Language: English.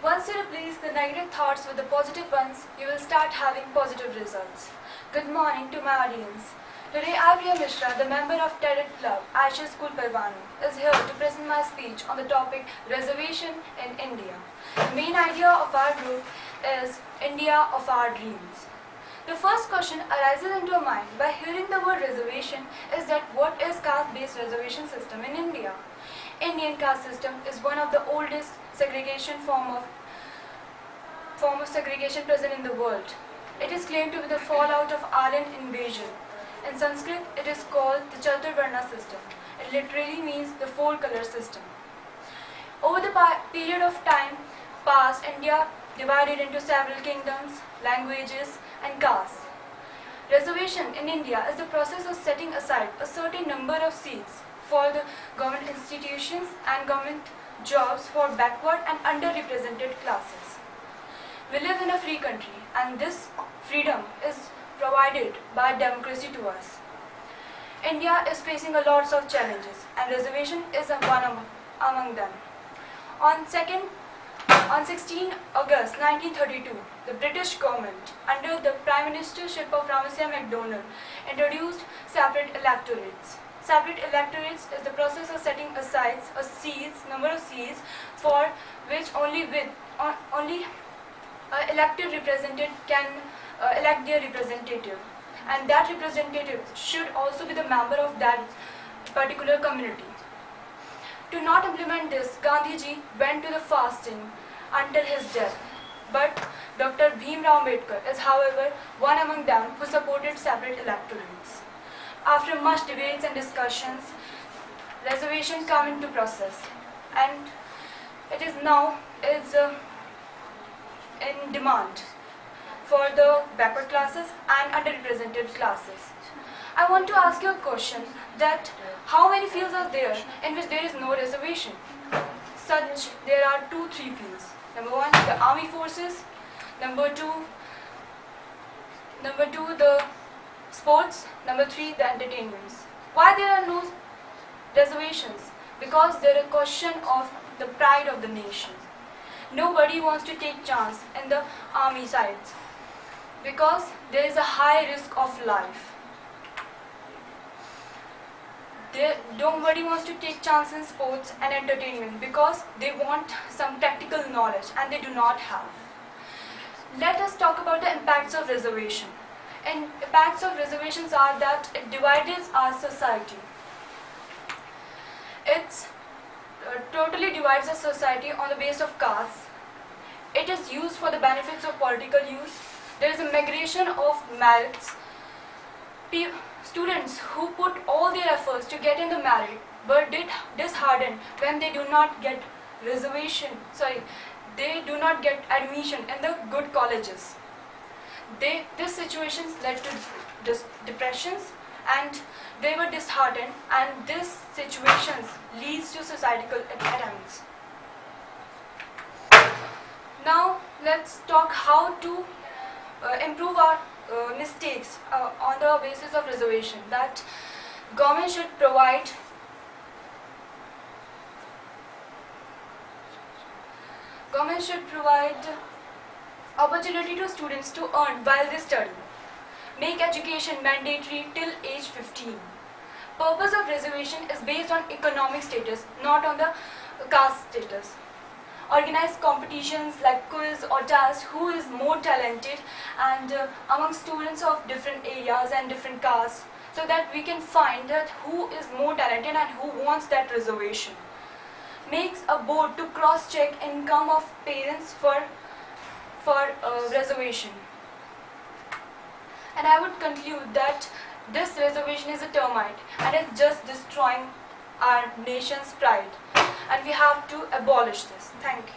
Once you replace the negative thoughts with the positive ones, you will start having positive results. Good morning to my audience. Today Priya Mishra, the member of Terror Club, Eicher School Parwanoo, is here to present my speech on the topic Reservation in India. The main idea of our group is India of our dreams. The first question arises into our mind by hearing the word reservation is that what is caste-based reservation system in India? Indian caste system is one of the oldest segregation form of segregation present in the world. It is claimed to be the fallout of Aryan invasion. In Sanskrit, it is called the Chaturvarna system. It literally means the four-color system. Over the period of time past, India divided into several kingdoms, languages, and castes. Reservation in India is the process of setting aside a certain number of seats for the government institutions and government jobs for backward and underrepresented classes. We live in a free country, and this freedom is provided by democracy to us. India is facing a lot of challenges, and reservation is one among them. On 16 August 1932, the British government, under the Prime Ministership of Ramsay MacDonald, introduced separate electorates. Separate electorates is the process of setting aside number of seats for which only elected representative can elect their representative, and that representative should also be the member of that particular community. To not implement this, Gandhiji went to the fasting until his death. But Dr. Bhimrao Ambedkar is, however, one among them who supported separate electorates. After much debates and discussions, reservation came into process, and it is now in demand for the backward classes and underrepresented classes. I want to ask you a question that how many fields are there in which there is no reservation? There are 2-3 fields. Number 1, the army forces. Number 2, the sports. Number 3, the entertainments. Why there are no reservations? Because there is a question of the pride of the nation. Nobody wants to take chance in the army sides because there is a high risk of life. Nobody wants to take chance in sports and entertainment because they want some practical knowledge and they do not have. Let us talk about the impacts of reservation. And impacts of reservations are that it divides our society. It totally divides our society on the basis of caste. It is used for the benefits of political use. There is a migration of merits. Students who put all their efforts to get in the merit but disheartened when they do not get they do not get admission in the good colleges. These situations led to depressions, and they were disheartened, and these situations leads to suicidal attempts. Now let's talk how to improve our mistakes on the basis of reservation. That government should provide opportunity to students to earn while they study. Make education mandatory till age 15. Purpose of reservation is based on economic status, not on the caste status. Organize competitions like quiz or test who is more talented and among students of different areas and different castes, so that we can find that who is more talented and who wants that reservation. Makes a board to cross-check income of parents for reservation. And I would conclude that this reservation is a termite and it's just destroying our nation's pride, and we have to abolish this. Thank you.